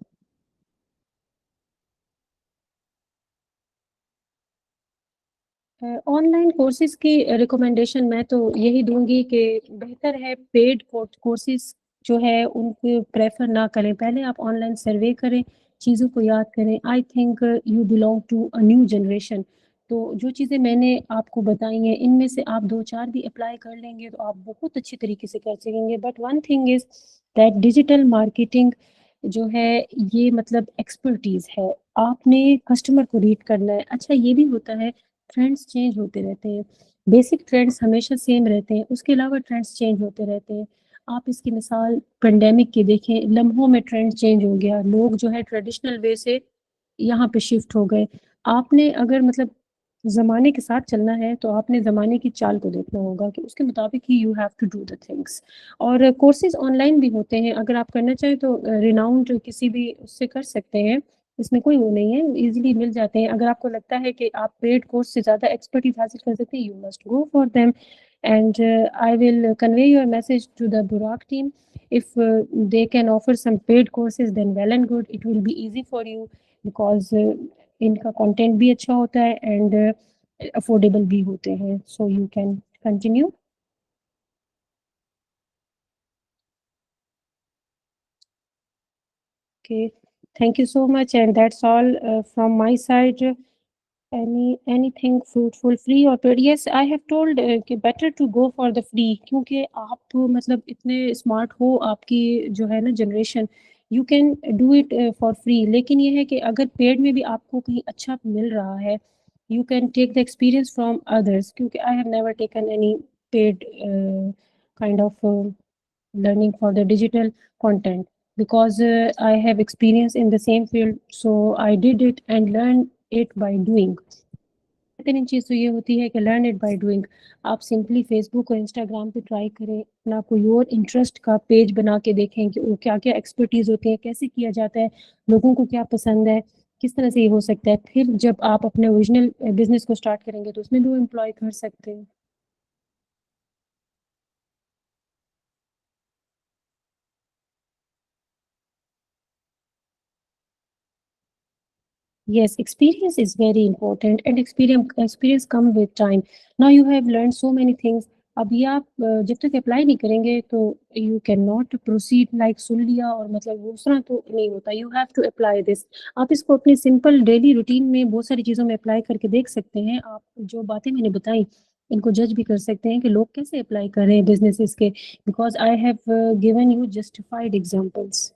Online courses کی ریکمنڈیشن میں تو یہی دوں گی کہ بہتر ہے پیڈ کورسز جو ہے ان کو پریفر نہ کریں. پہلے آپ آن لائن سروے کریں, چیزوں کو یاد کریں. I think you belong to a new generation. تو جو چیزیں میں نے آپ کو بتائی ہیں ان میں سے آپ 2-4 بھی اپلائی کر لیں گے تو آپ بہت اچھی طریقے سے کر سکیں گے. But one thing is that digital marketing جو ہے یہ مطلب ایکسپرٹیز ہے. آپ نے کسٹمر کو ریڈ کرنا ہے. اچھا یہ بھی ہوتا ہے ٹرینڈس چینج ہوتے رہتے ہیں, بیسک ٹرینڈس ہمیشہ سیم رہتے ہیں, اس کے علاوہ ٹرینڈس چینج ہوتے رہتے ہیں. آپ اس کی مثال پینڈیمک کی دیکھیں, لمحوں میں ٹرینڈ چینج ہو گیا, لوگ جو ہے ٹریڈیشنل وے سے یہاں پہ شفٹ ہو گئے. آپ نے اگر مطلب زمانے کے ساتھ چلنا ہے تو آپ نے زمانے کی چال کو دیکھنا ہوگا کہ اس کے مطابق ہی you have to do the things. اور کورسز آن لائن بھی ہوتے ہیں, اگر آپ کرنا چاہیں تو ریناؤنڈ کسی بھی اس سے کر سکتے ہیں, اس میں کوئی وہ نہیں ہے, ایزیلی مل جاتے ہیں. اگر آپ کو لگتا ہے کہ آپ پیڈ کورس سے زیادہ ایکسپرٹیز حاصل کر سکتے ہیں, you must go for them. And I will convey your message to the Brock team. if they can offer some paid courses then well and good, it will be easy for you because ان کا content بھی اچھا ہوتا ہے and affordable بھی ہوتے ہیں. So you can continue. Okay, thank you so much and that's all from my side. Anything fruitful, free or paid? Yes, I have told کہ better to go for the free, کیونکہ آپ مطلب اتنے smart ہو, آپ کی جو ہے نا generation you can do it for free. لیکن یہ ہے کہ اگر پیڈ میں بھی آپ کو کہیں اچھا مل رہا ہے, you can take the experience from others, کیونکہ I have never taken any paid kind of learning for the digital content, because I have experience in the same field, so I did it and learned it by doing. بہترین چیز تو یہ ہوتی ہے کہ learn it by doing. آپ simply face بک اور Instagram پہ ٹرائی کریں, اپنا کوئی اور انٹرسٹ کا پیج بنا کے دیکھیں کہ وہ کیا کیا ایکسپرٹیز ہوتی ہے, کیسے کیا جاتا ہے, لوگوں کو کیا پسند ہے, کس طرح سے یہ ہو سکتا ہے. پھر جب آپ اپنے اوریجنل بزنس کو اسٹارٹ کریں گے تو اس میں بھی وہ امپلائی کر سکتے ہیں. Yes, experience is very important, and experience come with time. Now you have learned so many things. اب یہ آپ جب تک اپلائی نہیں کریں گے تو you can not proceed like سن لیا اور مطلب اس طرح تو نہیں ہوتا. You have to apply this. آپ اس کو اپنی سمپل ڈیلی روٹین میں بہت ساری چیزوں میں اپلائی کر کے دیکھ سکتے ہیں. آپ جو باتیں میں نے بتائیں ان کو جج بھی کر سکتے ہیں کہ لوگ کیسے اپلائی کر رہے ہیں بزنسز کے, because I have given you justified examples.